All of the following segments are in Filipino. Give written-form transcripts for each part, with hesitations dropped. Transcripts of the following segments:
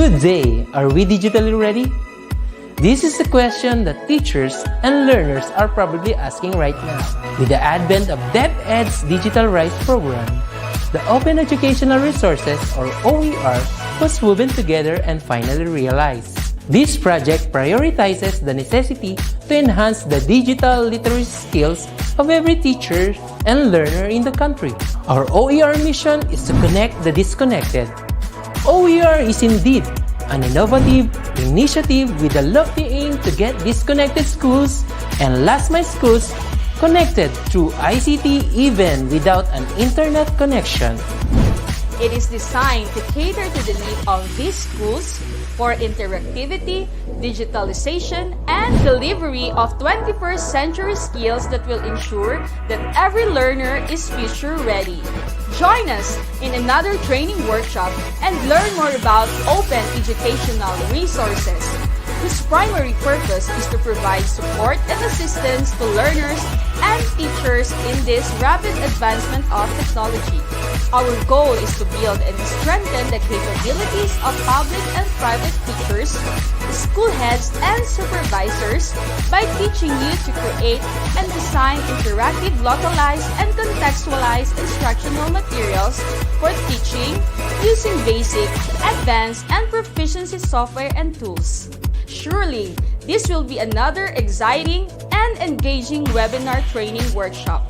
Good day! Are we digitally ready? This is a question that teachers and learners are probably asking right now. With the advent of DepEd's Digital Rights Program, the Open Educational Resources, or OER, was woven together and finally realized. This project prioritizes the necessity to enhance the digital literacy skills of every teacher and learner in the country. Our OER mission is to connect the disconnected. OER is indeed an innovative initiative with a lofty aim to get disconnected schools and last-mile schools connected through ICT even without an internet connection. It is designed to cater to the need of these schools for interactivity, digitalization, and delivery of 21st century skills that will ensure that every learner is future ready. Join us in another training workshop and learn more about open educational resources, whose primary purpose is to provide support and assistance to learners and teachers in this rapid advancement of technology. Our goal is to build and strengthen the capabilities of public and private teachers, school heads, and supervisors by teaching you to create and design interactive, localized, and contextualized instructional materials for teaching using basic, advanced, and proficiency software and tools. Surely, this will be another exciting and engaging webinar training workshop.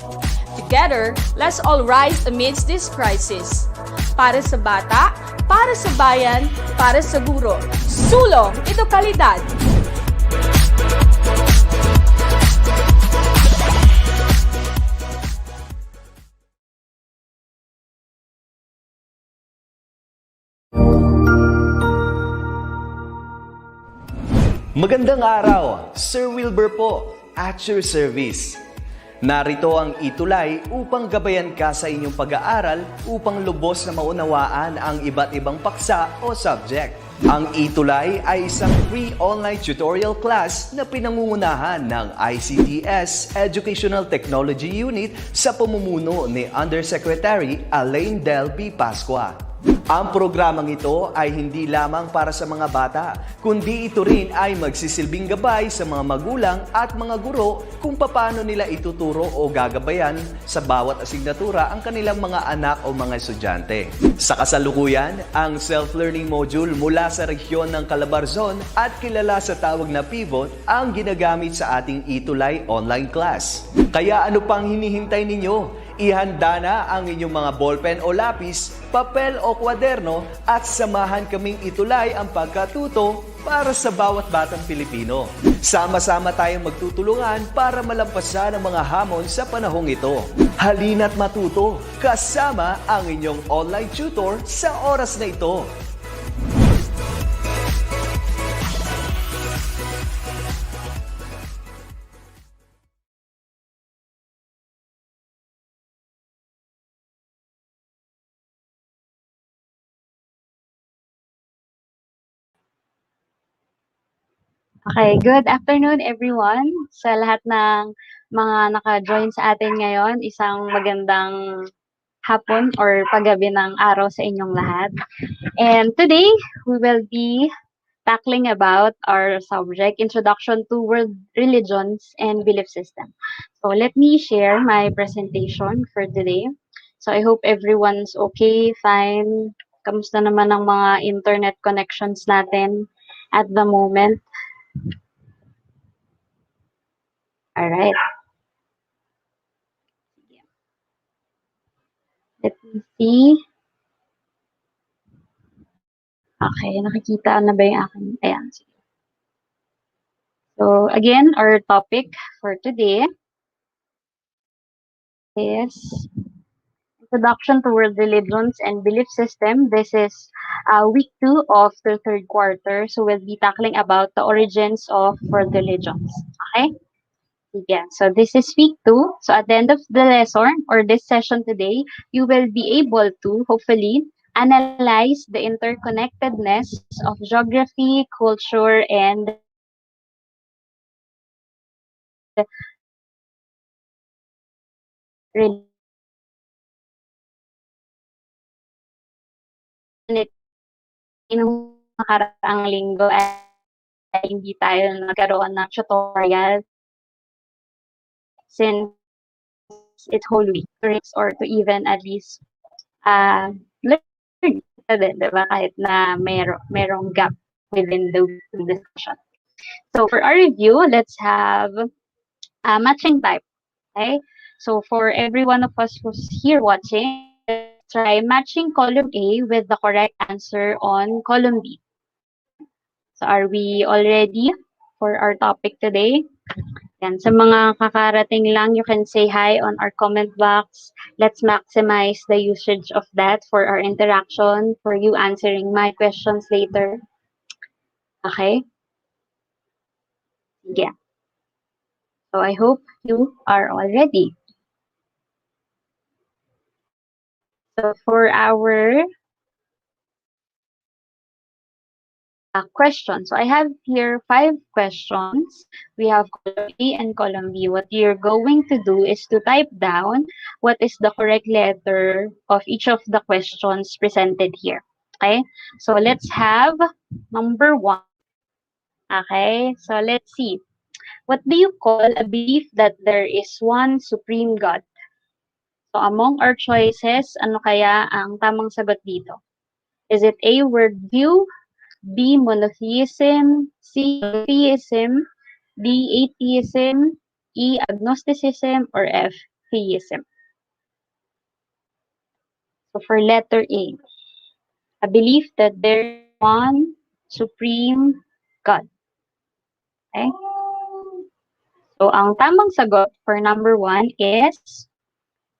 Together, let's all rise amidst this crisis. Para sa bata, para sa bayan, para sa guro. Sulong, ito kalidad! Magandang araw, Sir Wilbur po, at your service. Narito ang ETUlay upang gabayan ka sa inyong pag-aaral upang lubos na maunawaan ang iba't ibang paksa o subject. Ang ETUlay ay isang free online tutorial class na pinangungunahan ng ICT's Educational Technology Unit sa pamumuno ni Undersecretary Elaine Del B. Pascua. Ang programang ito ay hindi lamang para sa mga bata, kundi ito rin ay magsisilbing gabay sa mga magulang at mga guro kung paano nila ituturo o gagabayan sa bawat asignatura ang kanilang mga anak o mga estudyante. Sa kasalukuyan, ang self-learning module mula sa rehiyon ng Calabarzon at kilala sa tawag na Pivot ang ginagamit sa ating ETUlay online class. Kaya ano pang hinihintay ninyo? Ihanda na ang inyong mga ballpen o lapis, papel o kwaderno at samahan kaming itulay ang pagkatuto para sa bawat batang Pilipino. Sama-sama tayong magtutulungan para malampasan ang mga hamon sa panahong ito. Halina't matuto kasama ang inyong online tutor sa oras na ito. Okay, good afternoon everyone. Sa lahat ng mga naka-join sa atin ngayon, isang magandang hapon or paggabi ng araw sa inyong lahat. And today, we will be tackling about our subject, Introduction to World Religions and Belief System. So let me share my presentation for today. So I hope everyone's okay, fine. Kamusta naman ang mga internet connections natin at the moment? All right. Let me see. Okay, nakikita na ba yung akin? Ayan, sige. So, again, our topic for today is Introduction to World Religions and Belief System. This is week 2 of the third quarter. So, we'll be tackling about the origins of world religions. Okay? Yeah, so this is week 2. So at the end of the lesson or this session today, you will be able to hopefully analyze the interconnectedness of geography, culture, and religion nakaraang linggo ay hindi tayo nagkaroon ng tutorial since it's whole week or to even at least learn din, di ba? Kahit na merong gap within the discussion. So for our review, let's have a matching type. Okay? So for every one of us who's here watching, let's try matching column A with the correct answer on column B. So are we all ready for our topic today? Yan, sa mga kakarating lang, you can say hi on our comment box. Let's maximize the usage of that for our interaction, for you answering my questions later. Okay? Yeah. So I hope you are all ready. So for our question. So I have here 5 questions. We have column A and column B. What you're going to do is to type down what is the correct letter of each of the questions presented here. Okay? So let's have number 1. Okay? So let's see. What do you call a belief that there is one supreme God? So among our choices, ano kaya ang tamang sagot dito? Is it A, worldview, B, monotheism, C, theism, D, atheism, E, agnosticism, or F, theism? So for letter A belief that there is one supreme God. Okay? So ang tamang sagot for number 1 is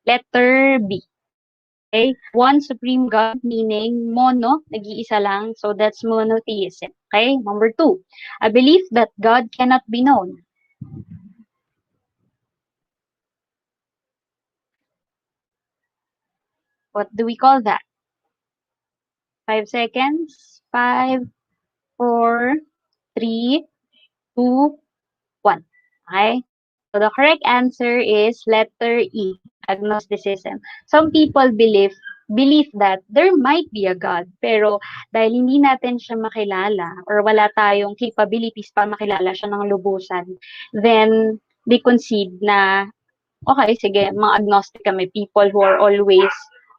letter B. Okay? One supreme God meaning mono, nag-iisa lang. So that's monotheism. Okay? Number 2, a belief that God cannot be known. What do we call that? 5 seconds. 5, 4, 3, 2, 1. Okay? So the correct answer is letter E, agnosticism. Some people believe that there might be a God, pero dahil hindi natin siya makilala or wala tayong capabilities para makilala siya ng lubusan, then they concede na okay, sige, mga agnostic kami, people who are always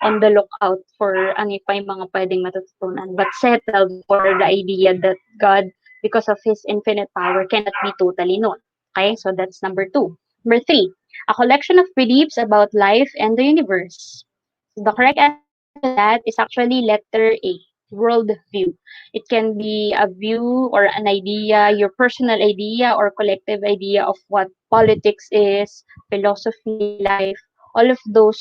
on the lookout for ano pa yung mga pwedeng matutunan, but settled for the idea that God, because of His infinite power, cannot be totally known. Okay, so that's number 2. Number 3, a collection of beliefs about life and the universe. So the correct answer to that is actually letter A, world view. It can be a view or an idea, your personal idea or collective idea of what politics is, philosophy, life, all of those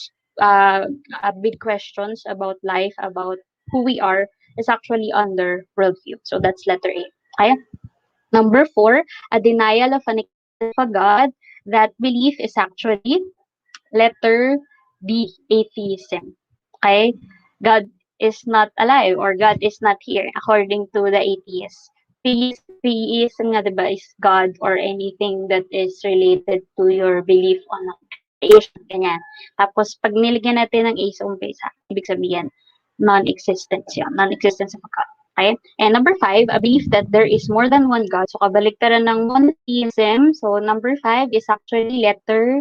big questions about life, about who we are, is actually under worldview. So that's letter A. Okay? Number 4, a denial of an existence of a God. That belief is actually letter B, atheism. Okay? God is not alive or God is not here according to the atheists. Theism nga, diba, is God or anything that is related to your belief on creation, ganyan. Tapos, pag nilagyan natin ng A sa umpisa, ibig sabihin, non-existence yun. Non-existence of a God. Okay? And number 5, a belief that there is more than one God. So, kabaliktaran ng monotheism. So, number 5 is actually letter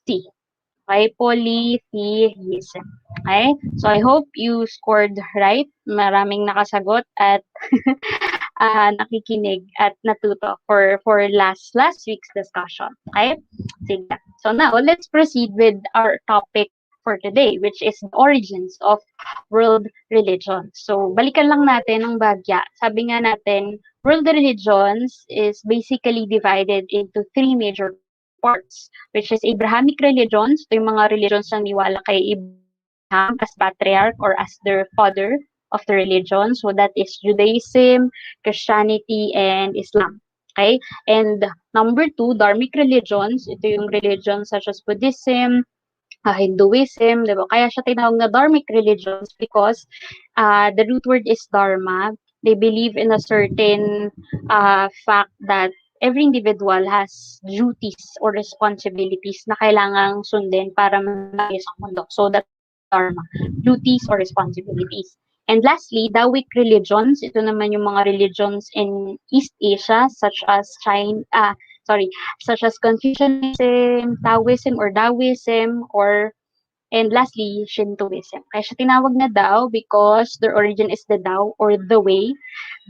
C. Okay? Polytheism. Okay? So, I hope you scored right. Maraming nakasagot at nakikinig at natuto for last week's discussion. Okay? Sige. So now, let's proceed with our topic for today, which is the origins of world religions. So, balikan lang natin ang bagya. Sabi nga natin, world religions is basically divided into 3 major parts, which is Abrahamic religions. Ito yung mga religions na niwala kay Abraham as patriarch or as their father of the religion. So that is Judaism, Christianity, and Islam. Okay? And number 2, dharmic religions. Ito yung religions such as Buddhism, Hinduism, diba? Kaya siya tinawag na dharmic religions because the root word is dharma. They believe in a certain fact that every individual has duties or responsibilities na kailangang sundin para maayos ang mundo. So that's dharma, duties or responsibilities. And lastly, Dawic religions. Ito naman yung mga religions in East Asia such as Confucianism, Taoism or Taoism, and lastly, Shintoism. Kaya siya tinawag na Tao because their origin is the Tao or the way.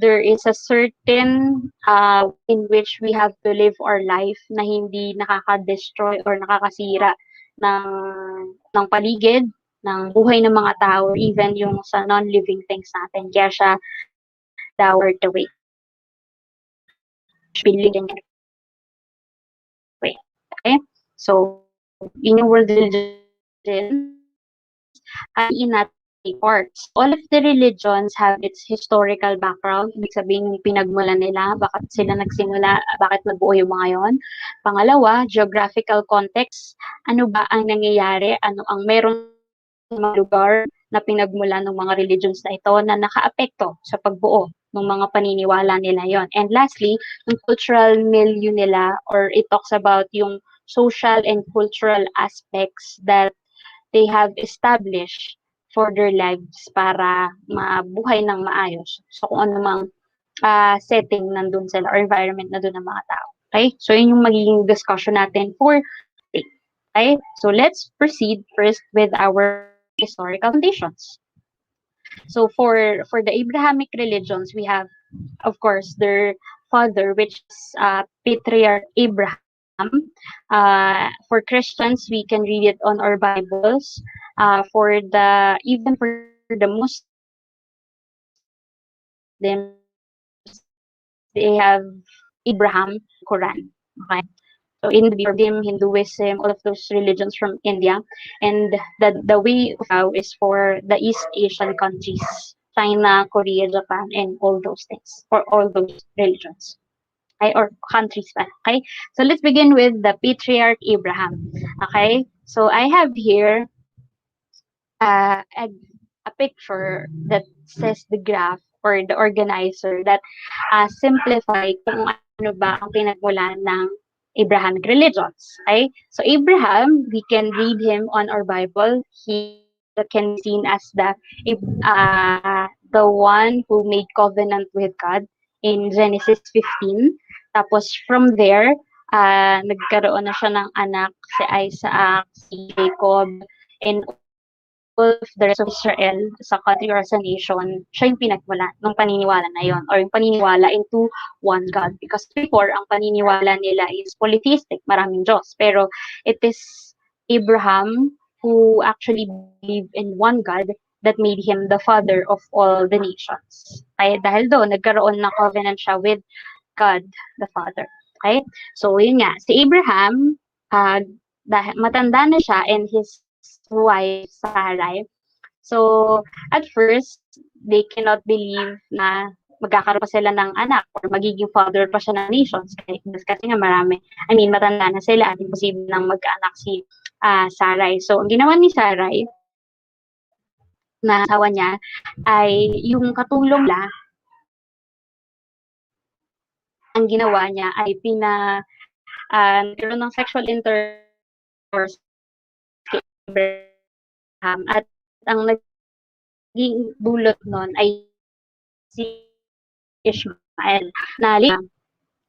There is a certain in which we have to live our life na hindi nakaka-destroy or nakakasira ng, ng paligid, ng buhay ng mga tao, or even yung sa non-living things natin. Kaya siya Tao or the way. Believing in way. Okay? So, in yung world religions, in natin parts. All of the religions have its historical background, ibig sabihin yung pinagmulan nila, bakit sila nagsimula, bakit nabuo yung mga yon. Pangalawa, geographical context, ano ba ang nangyayari, ano ang meron sa mga lugar na pinagmulan ng mga religions na ito na nakaapekto sa pagbuo ng mga paniniwala nila yon. And lastly, yung cultural milieu nila, or it talks about yung social and cultural aspects that they have established for their lives para mabuhay ng maayos. So, kung ano mang setting nandun sila or environment na doon ng mga tao. Okay? So, yun yung magiging discussion natin for today. Okay? So, let's proceed first with our historical foundations. So, for the Abrahamic religions, we have, of course, their father, which is Patriarch Abraham. For Christians, we can read it on our Bibles. Even for the Muslims, they have Abraham Quran. Okay. So in the Buddhism, Hinduism, all of those religions from India, and the way of how is for the East Asian countries, China, Korea, Japan, and all those things, for all those religions. Okay, or countries pa. Okay, so let's begin with the Patriarch Abraham. Okay, so I have here a picture that says the graph or the organizer that simplify kung ano ba ang pinagmulan ng Abrahamic religions. Okay, so Abraham, we can read him on our Bible. He can be seen as the one who made covenant with God in Genesis 15. Tapos from there, nagkaroon na siya ng anak, si Isaac, si Jacob, and all of the rest of Israel sa country or sa nation, siya yung pinagmulan ng paniniwala na yon, or yung paniniwala into one God. Because before, ang paniniwala nila is polytheistic, maraming Diyos. Pero it is Abraham who actually believed in one God that made him the father of all the nations. Kaya dahil doon, nagkaroon na covenant siya with God the Father. Okay? So, yun nga. Si Abraham, dahil matanda na siya and his wife, Sarai. So, at first, they cannot believe na magkakaroon pa sila ng anak or magiging father pa siya ng nations. Kasi nga matanda na sila at imposible nang magkaanak si Sarai. So, ang ginawa ni Sarai na asawa niya ay yung katulong la, ang ginawa niya ay nagkaroon ng sexual intercourse kay Abraham at ang naging dulot nun ay si Ishmael na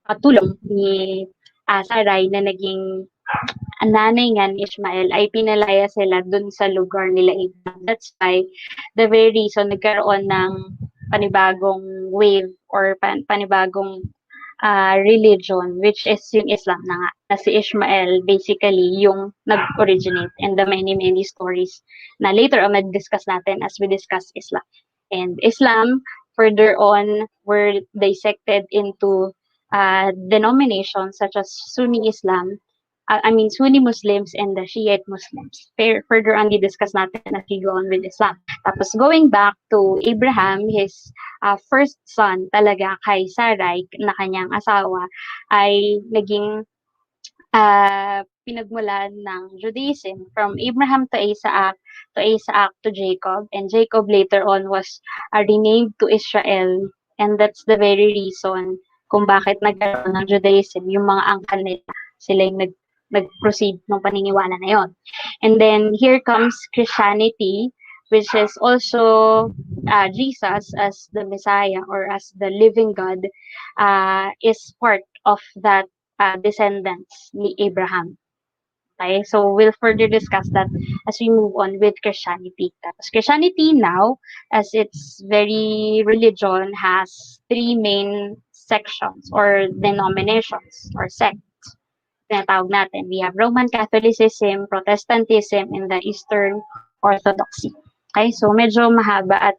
katulong ni Sarai na naging nanay nga ni Ishmael ay pinalaya sila dun sa lugar nila Abraham. That's why the very reason nagkaroon ng panibagong wave or panibagong religion, which is yung Islam na nga. Na si Ishmael, basically, yung nag-originate and the many, many stories na later on mag-discuss natin as we discuss Islam. And Islam, further on, were dissected into denominations such as Sunni Islam, Sunni Muslims and the Shiite Muslims. Further on, discuss natin as we go on with Islam. Tapos going back to Abraham, his first son talaga kay Sarai na kanyang asawa ay naging pinagmulan ng Judaism from Abraham to Isaac to Jacob, and Jacob later on was renamed to Israel, and that's the very reason kung bakit nagkaroon ng Judaism, yung mga angkan nila, sila yung nag-proceed ng paniniwala na yon. And then here comes Christianity, which is also Jesus as the Messiah or as the living God, is part of that descendants ni Abraham. Okay, so we'll further discuss that as we move on with Christianity. Tapos Christianity now, as its very religion, has three main sections or denominations or sects. Tinatawag natin. We have Roman Catholicism, Protestantism, and the Eastern Orthodoxy. Okay, so medyo mahaba at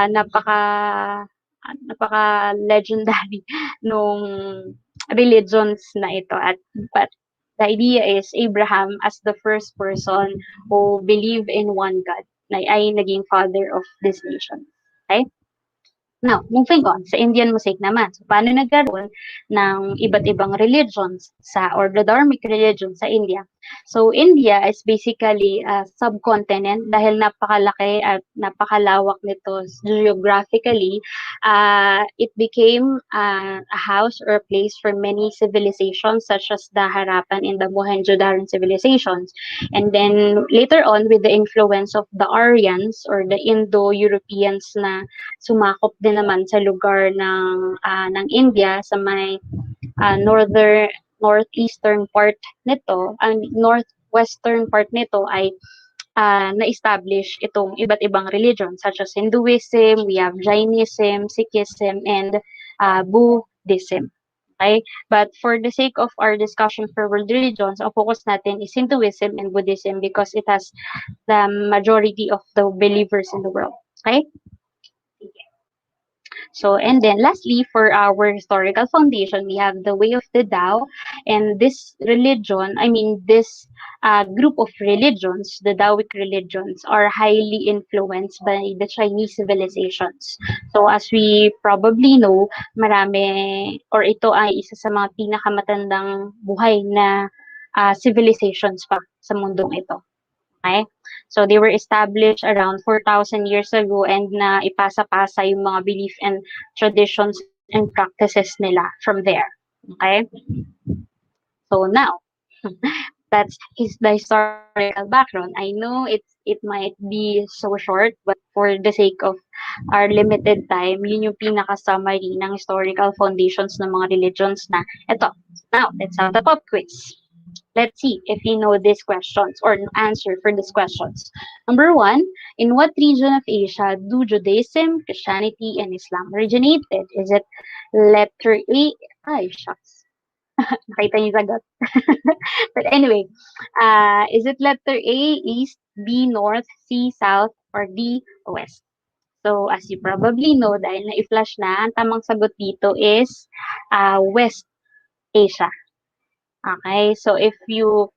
napaka-legendary nung religions na ito. But the idea is Abraham as the first person who believed in one God na ay naging father of this nation. Okay? Now, moving on, sa Indian mosaic naman. So, paano nagkaroon ng iba't ibang religions or the dharmic religion sa India? So, India is basically a subcontinent dahil napakalaki at napakalawak nito geographically. It became a house or a place for many civilizations such as the Harappan and the Mohenjo-Daron civilizations. And then later on, with the influence of the Aryans or the Indo-Europeans na sumakop din naman sa lugar ng India sa may northeastern part nito, ang northwestern part nito ay na-establish itong iba't ibang religion such as Hinduism, we have Jainism, Sikhism, and Buddhism. Okay? But for the sake of our discussion for world religions, ang focus natin is Hinduism and Buddhism because it has the majority of the believers in the world. Okay? So, and then lastly, for our historical foundation, we have the way of the Tao, and this religion, this group of religions, the Taoic religions, are highly influenced by the Chinese civilizations. So, as we probably know, ito ay isa sa mga pinakamatandang buhay na civilizations pa sa mundong ito. Okay? So they were established around 4,000 years ago and na ipasa-pasa yung mga belief and traditions and practices nila from there. Okay? So now, that's the historical background. I know it might be so short, but for the sake of our limited time, yun yung pinaka-summary ng historical foundations ng mga religions na ito. Now, let's have the pop quiz. Let's see if you know these questions or answer for these questions. Number 1, in what region of Asia do Judaism, Christianity, and Islam originated? Is it letter A? Ay, shucks. Nakita niyo sagot. But anyway, is it letter A, East, B, North, C, South, or D, West? So, as you probably know, dahil na-i-flash na, ang tamang sagot dito is West Asia. Okay, so if you're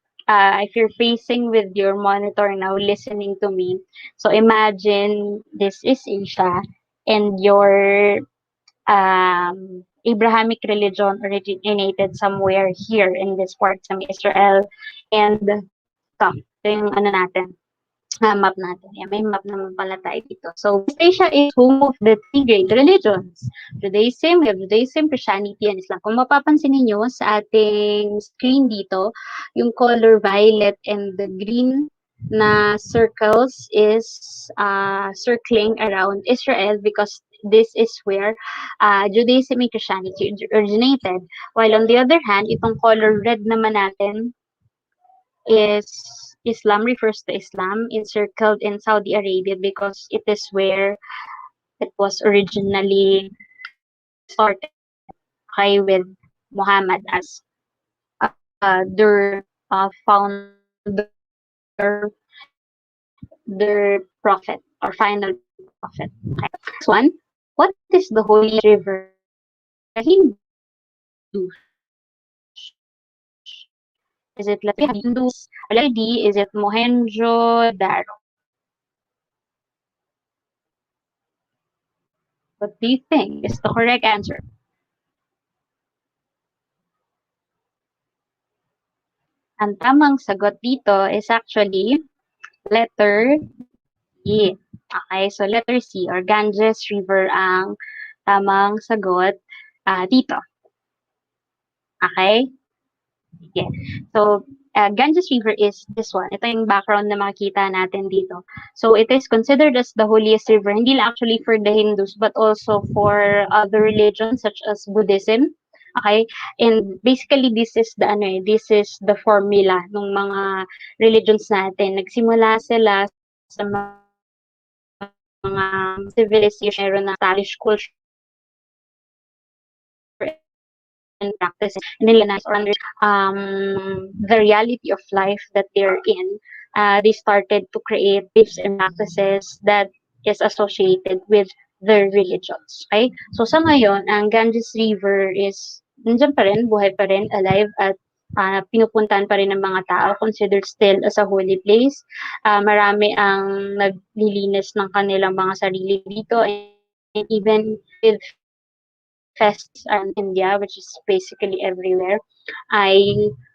facing with your monitor now, listening to me, so imagine this is Asia, and your Abrahamic religion originated somewhere here in this part, sa Israel, and ito yung natin. Map natin. Yeah, may map naman pala tayo dito. So, West Asia is home of the three great religions. Judaism, we have Judaism, Christianity, and Islam. Kung mapapansin niyo sa ating screen dito, yung color violet and the green na circles is circling around Israel because this is where Judaism and Christianity originated. While on the other hand, itong color red naman natin is Islam, refers to Islam, encircled in Saudi Arabia because it is where it was originally started, okay, with Muhammad as their founder, their prophet or final prophet. Okay. Next one, what is the holy river Hindu? Is it Latin Hindus? Or letter D, is it Mohenjo-Daro? What do you think is the correct answer? Ang tamang sagot dito is actually letter E. Okay, so letter C or Ganges River ang tamang sagot dito. Okay? Yeah. So, Ganges River is this one. Ito yung background na makikita natin dito. So it is considered as the holiest river, hindi lang actually for the Hindus, but also for other religions such as Buddhism. Okay? And basically, this is the formula ng mga religions natin. Nagsimula sila sa mga civilization, meron na established culture and practices, and then realize or the reality of life that they're in. They started to create beliefs and practices that is associated with their religions. Okay? So sa ngayon, ang Ganges River is nandiyan pa rin, buhay pa rin, alive, at pinupuntahan pa rin ng mga tao, considered still as a holy place. Marami ang naglilinis ng kanilang mga sarili dito, and even with fests in India, which is basically everywhere, ay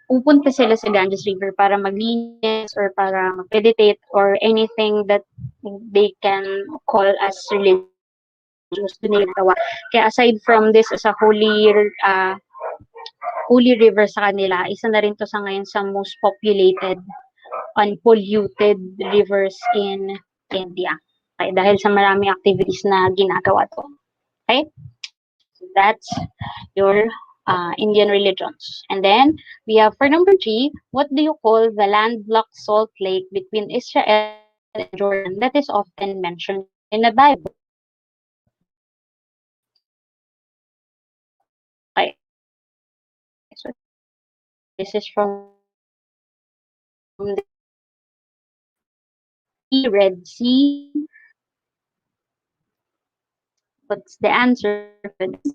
pupunta sila sa Ganges River para maglinis or para mag-meditate or anything that they can call as religious. Doon nila gawa. Kaya aside from this as a holy river sa kanila, isa na rin to sa ngayon sa most populated unpolluted rivers in India. Okay, dahil sa maraming activities na ginagawa to. Okay? So that's your Indian religions. And then we have for number 3, what do you call the landlocked salt lake between Israel and Jordan that is often mentioned in the Bible? Okay. So this is from the Red Sea. What's the answer for this?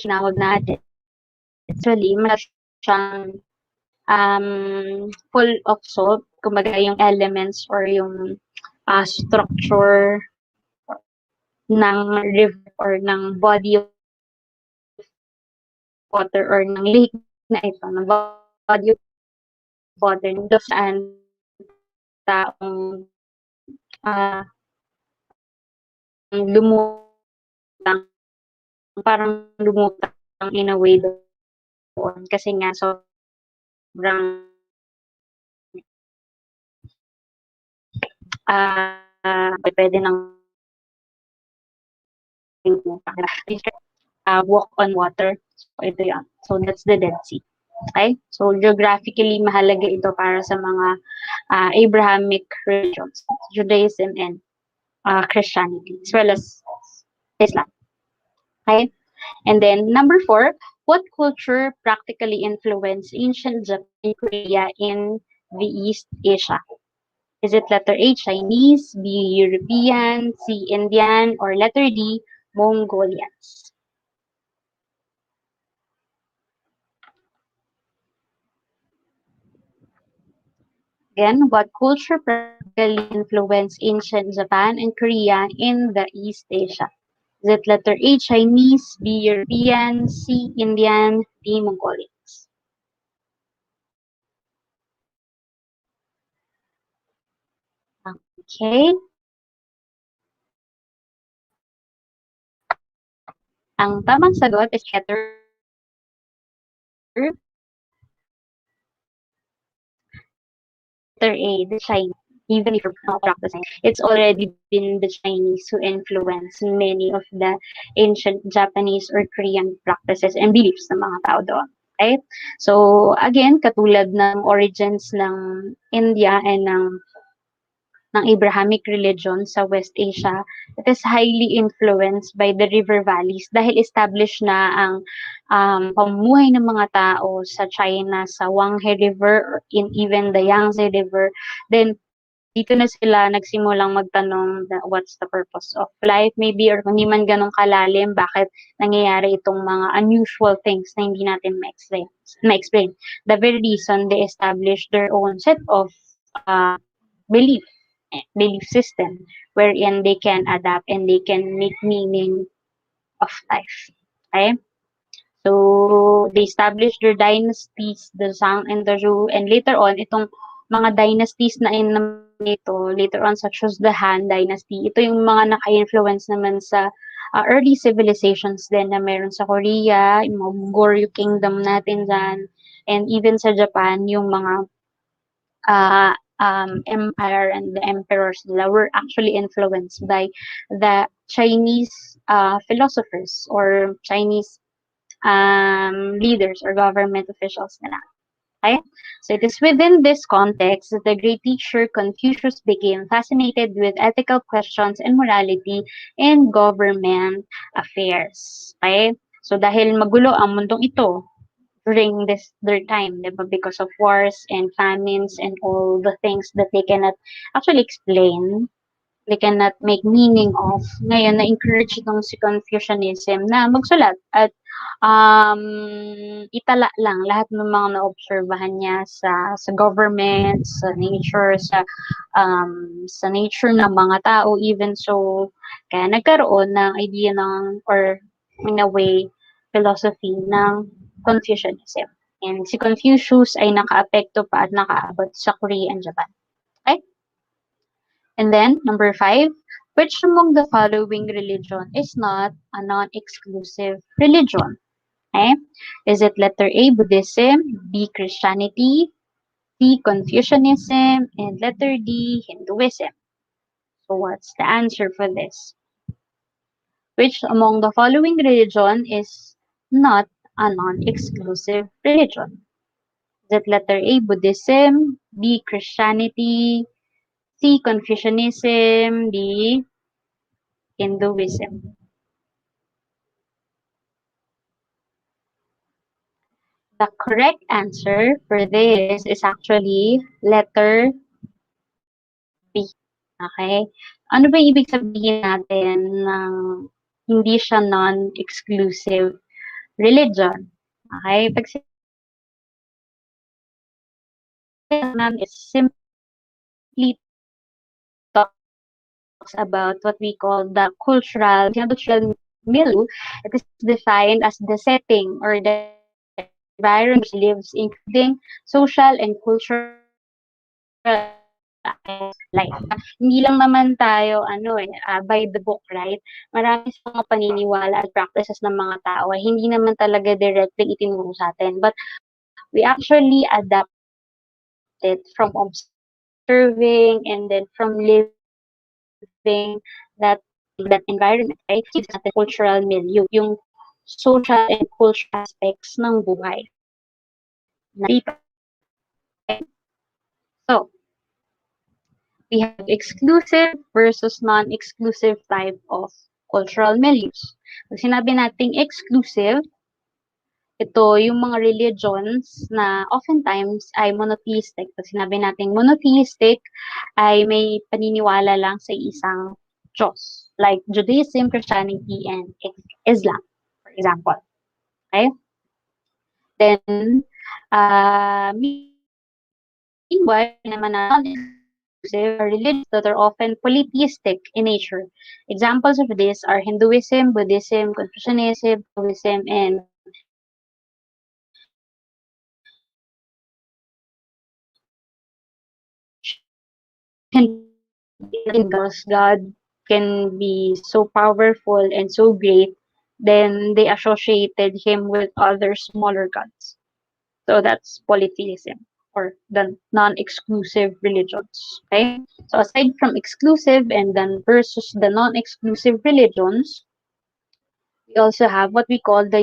Tinawag natin. Actually, siyang full of salt, kumbaga yung elements or yung structure ng river or ng body of water or ng lake na ito, ng body of water nito saan taong lumutang, parang lumutang in a way doon kasi nga sobrang pwede nang walk on water. So, ito yan. So, that's the Dead Sea. Okay? So, geographically, mahalaga ito para sa mga Abrahamic religions, Judaism and Christianity, as well as Islam. Okay? And then, number 4, what culture practically influenced ancient Japan and Korea in the East Asia? Is it letter A, Chinese, B, European, C, Indian, or letter D, Mongolians? Again, what culture practically influenced ancient Japan and Korea in the East Asia? Is it letter A, Chinese, B, European, C, Indian, D, Mongolians? Okay. Ang tamang sagot is letter A, the Chinese. Even if you're not practicing, it's already been the Chinese who influenced many of the ancient Japanese or Korean practices and beliefs ng mga tao doon. Okay? So, again, katulad ng origins ng India and ng Abrahamic religion sa West Asia, it is highly influenced by the river valleys dahil established na ang pamumuhay ng mga tao sa China, sa Wanghe River, or in even the Yangtze River. Then, dito na sila nagsimulang magtanong what's the purpose of life maybe, or kung hindi man ganun kalalim, bakit nangyayari itong mga unusual things na hindi natin ma-explain. The very reason they established their own set of belief system wherein they can adapt and they can make meaning of life. Okay? So, they established their dynasties, the Zhang and the Zhou, and later on, itong mga dynasties na naman ito, later on, such as the Han Dynasty, ito yung mga naka-influence naman sa early civilizations din na meron sa Korea, yung mga Goryeo Kingdom natin dyan, and even sa Japan, yung mga empire and the emperors nila were actually influenced by the Chinese philosophers or Chinese leaders or government officials nila. Okay? So it is within this context that the great teacher Confucius became fascinated with ethical questions and morality in government affairs. Okay? So dahil magulo ang mundong ito during their time, di ba? Because of wars and famines and all the things that they cannot actually explain, they cannot make meaning of. Ngayon, na-encourage itong si Confucianism na magsulat at itala lang lahat ng mga naobserbahan niya sa government, sa nature, sa nature ng mga tao, even so. Kaya nagkaroon ng idea ng, or in a way, philosophy ng Confucianism. And si Confucius ay nakaapekto pa at nakaabot sa Korea and Japan. Okay? And then, number 5, which among the following religion is not a non-exclusive religion? Okay? Is it letter A, Buddhism, B, Christianity, C, Confucianism, and letter D, Hinduism? So what's the answer for this? Which among the following religion is not a non-exclusive religion? Is it letter A, Buddhism, B, Christianity, C, Confucianism, D, Hinduism? The correct answer for this is actually letter B. Okay? Ano ba ibig sabihin natin ng hindi siya non-exclusive religion? Okay? Pag naman is simply talks about what we call the cultural milieu. It is defined as the setting or the environment which lives, including social and cultural life. Hindi lang naman tayo by the book, right? Marami sa mga paniniwala at practices ng mga tao ay hindi naman talaga directly itinuro sa atin, but we actually adapt it from observing and then from living that environment, right? It's not the cultural milieu, yung social and cultural aspects ng buhay na people. Okay? So, we have exclusive versus non-exclusive type of cultural milieus. Pag sinabi nating exclusive, ito yung mga religions na oftentimes ay monotheistic. Pag sinabi nating monotheistic, ay may paniniwala lang sa isang Diyos. Like Judaism, Christianity, and Islam, for example. Okay? Then, meanwhile, naman na non-exclusive are religions that are often polytheistic in nature. Examples of this are Hinduism, Buddhism, Confucianism, Taoism, and because God can be so powerful and so great, then they associated him with other smaller gods. So that's polytheism or the non-exclusive religions. Okay? So aside from exclusive and then versus the non-exclusive religions, we also have what we call the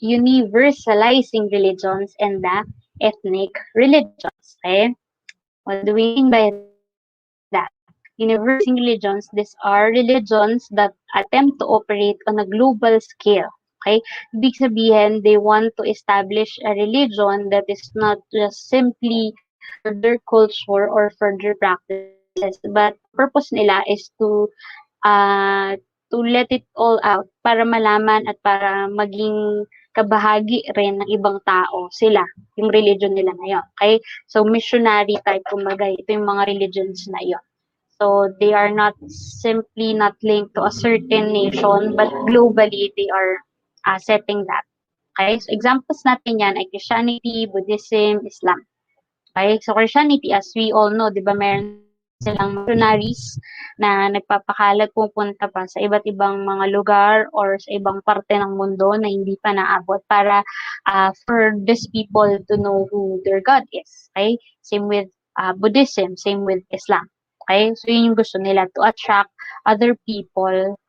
universalizing religions and the ethnic religions. Okay? What do we mean by that? Universal religions, these are religions that attempt to operate on a global scale. Okay? Ibig sabihin, they want to establish a religion that is not just simply for their culture or for their practices, but purpose nila is to let it all out para malaman at para maging kabahagi rin ng ibang tao sila, yung religion nila na yun. Okay? So, missionary type, kumbaga, ito yung mga religions na yun. So, they are not simply not linked to a certain nation, but globally, they are setting that. Okay? So examples natin yan ay Christianity, Buddhism, Islam. Okay? So Christianity, as we all know, di ba, meron silang missionaries na nagpapakalat, pupunta pa sa iba't ibang mga lugar or sa ibang parte ng mundo na hindi pa naabot para for these people to know who their God is. Okay? Same with Buddhism, same with Islam. Okay? So yun yung gusto nila, to attract other people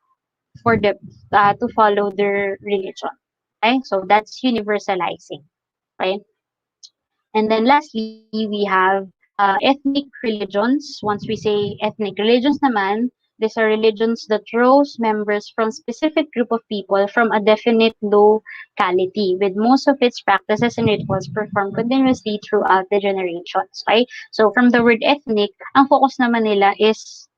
for them to follow their religion. Okay? So that's universalizing. Okay? And then lastly, we have ethnic religions. Once we say ethnic religions naman, these are religions that draws members from specific group of people from a definite locality, with most of its practices and rituals performed continuously throughout the generations. Okay? So from the word ethnic, ang focus naman nila is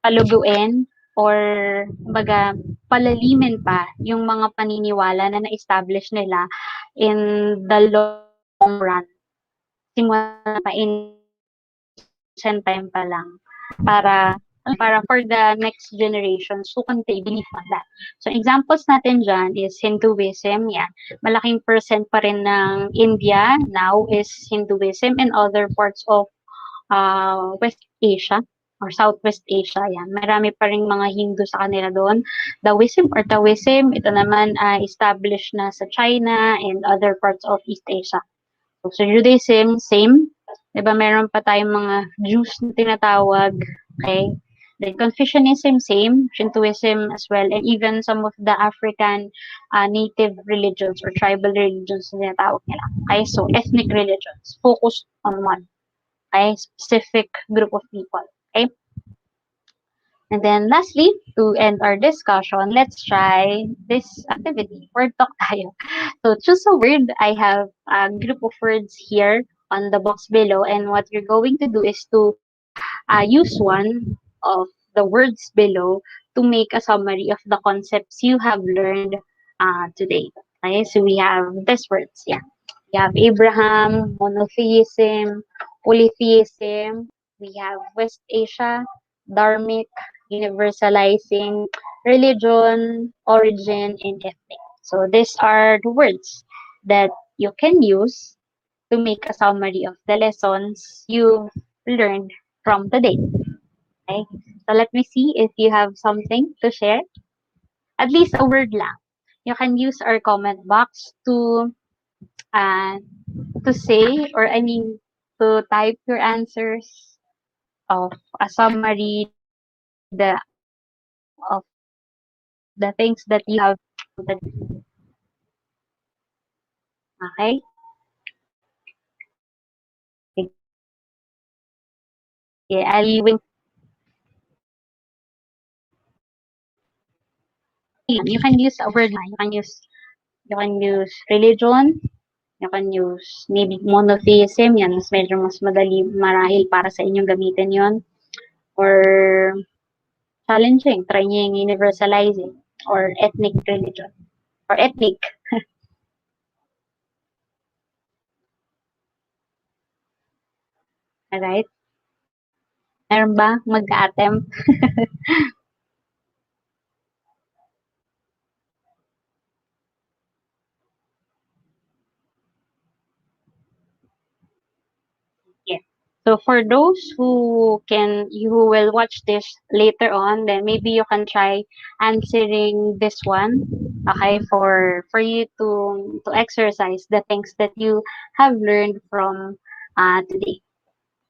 paluguin or kumbaga palalimin pa yung mga paniniwala na na-establish nila in the long run. Simula pa in ancient time pa lang para for the next generations to continue believe on that. So examples natin dyan is Hinduism, yan. Malaking percent pa rin ng India now is Hinduism and other parts of West Asia or Southwest Asia, yan. Marami pa ring mga Hindu sa kanila doon. Taoism or Taoism, ito naman established na sa China and other parts of East Asia. So Judaism, same. Diba meron pa tayong mga Jews na tinatawag. Okay? Then Confucianism, same. Shintoism as well. And even some of the African native religions or tribal religions na tinatawag nila. Okay? So ethnic religions. Focused on one. Okay? Specific group of people. Okay? And then lastly, to end our discussion, let's try this activity. Word talk tayo. So choose a word. I have a group of words here on the box below. And what you're going to do is to use one of the words below to make a summary of the concepts you have learned today. Okay, so we have these words. Yeah. We have Abraham, monotheism, polytheism. We have West Asia, dharmic, universalizing, religion, origin, and ethnic. So these are the words that you can use to make a summary of the lessons you've learned from today. Okay? So let me see if you have something to share. At least a word lang. You can use our comment box uh, to say, or I mean, to type your answers of a summary of the things that you have. Okay? Okay, I'll wait. You can use a word lang. You can use religion. You can use maybe monotheism. Yan, mas madali marahil para sa inyong gamitin yon. Or challenging, trying universalizing. Or ethnic religion. Or ethnic. Alright? Meron ba mag-attempt? Yeah. So for those who will watch this later on, then maybe you can try answering this one, okay, for you to exercise the things that you have learned from today,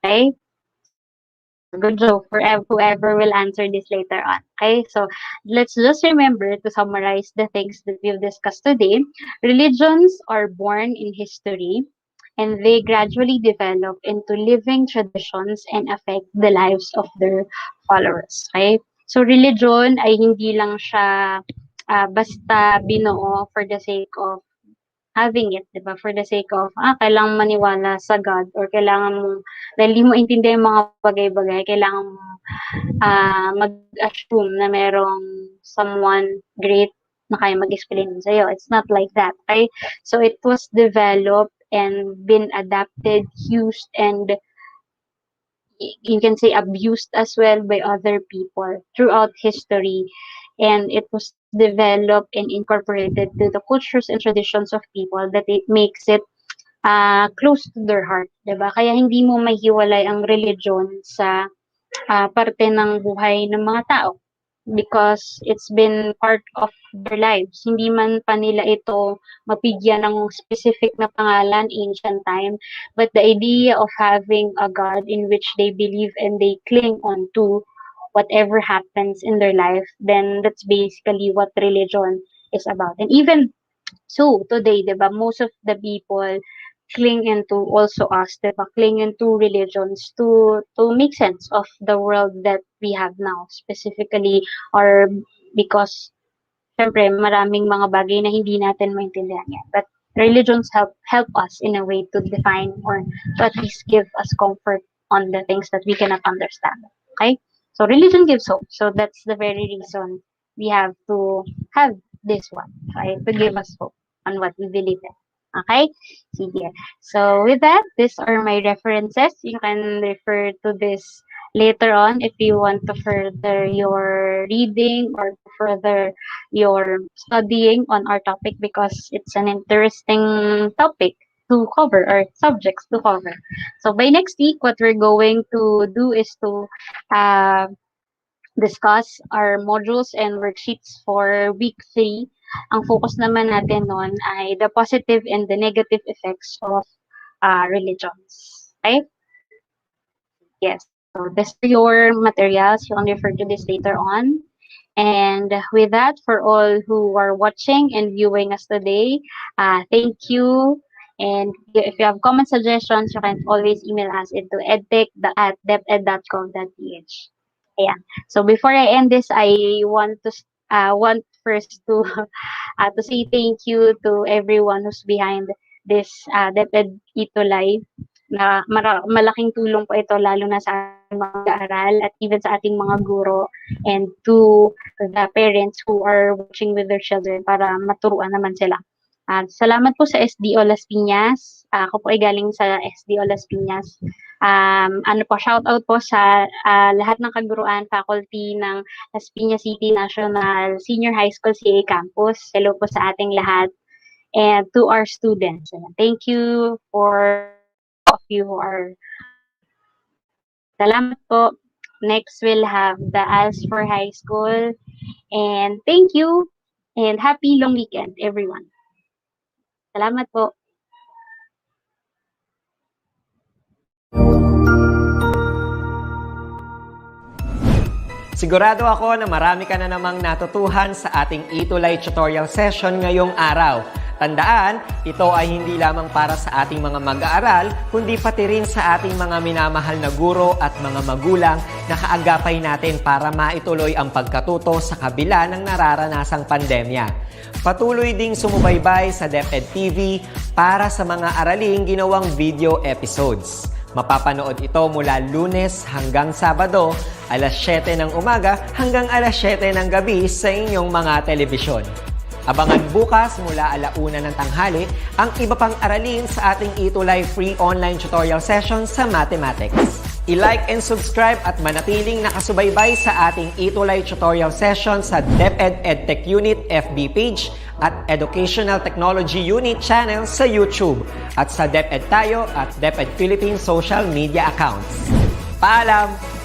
okay? Good job for whoever will answer this later on. Okay, so let's just remember to summarize the things that we've discussed today. Religions are born in history and they gradually develop into living traditions and affect the lives of their followers. Okay, so religion ay hindi lang siya basta binuo for the sake of having it, 'di ba? For the sake of, kailangan maniwala sa God or kailangan mo, dahil di mo intindihan yung mga bagay-bagay, kailangan mo mag-assume na merong someone great na kaya mag-explain sa'yo. It's not like that, okay? So it was developed and been adapted, used, and you can say abused as well by other people throughout history and it was developed and incorporated to the cultures and traditions of people that it makes it close to their heart, 'di ba? Kaya hindi mo mahiwalay ang religion sa parte ng buhay ng mga tao because it's been part of their lives. Hindi man pa nila ito mapigyan ng specific na pangalan ancient time, but the idea of having a God in which they believe and they cling on to whatever happens in their life, then that's basically what religion is about. And even so, today, 'di ba, most of the people cling into also us, 'di ba, cling into religions to make sense of the world that we have now, specifically or because siyempre maraming mga bagay na hindi natin maintindihan yan. But religions help us in a way to define or to at least give us comfort on the things that we cannot understand. Okay? So religion gives hope. So that's the very reason we have to have this one, right? To give us hope on what we believe in. Okay? See here. So with that, these are my references. You can refer to this later on if you want to further your reading or further your studying on our topic because it's an interesting topic to cover or subjects to cover. So by next week, what we're going to do is to discuss our modules and worksheets for week 3. Ang focus naman natin nun ay the positive and the negative effects of religions. Okay? Yes. So these are your materials. You can refer to this later on. And with that, for all who are watching and viewing us today, thank you. And if you have comment suggestions, you can always email us into edtech@deped.com.ph. Ayan. So before I end this, I want to want first to to say thank you to everyone who's behind this DepEd ETUlay. Na malaking tulong po ito lalo na sa ating mga aral at even sa ating mga guro and to the parents who are watching with their children para maturuan naman sila. Salamat po sa SDO Las Piñas. Ako po ay galing sa SDO Las Piñas. Shout out po sa lahat ng kaguruan, faculty ng Las Piñas City National Senior High School CA Campus. Hello po sa ating lahat. And to our students. Thank you for of you who are. Salamat po. Next, we'll have the ALS for High School. And thank you. And happy long weekend, everyone. Salamat po. Sigurado ako na marami ka na namang natutuhan sa ating ETUlay tutorial session ngayong araw. Tandaan, ito ay hindi lamang para sa ating mga mag-aaral, kundi pati rin sa ating mga minamahal na guro at mga magulang na kaagapay natin para maituloy ang pagkatuto sa kabila ng nararanasang pandemya. Patuloy ding sumubaybay sa DepEd TV para sa mga araling ginawang video episodes. Mapapanood ito mula Lunes hanggang Sabado, alas 7 ng umaga hanggang alas 7 ng gabi sa inyong mga telebisyon. Abangan bukas mula 1:00 ng tanghali ang iba pang aralin sa ating ETUlay free online tutorial session sa mathematics. I-like and subscribe at manatiling nakasubaybay sa ating ETUlay tutorial session sa DepEd Edtech Unit FB page at Educational Technology Unit channel sa YouTube at sa DepEd Tayo at DepEd Philippines social media accounts. Paalam!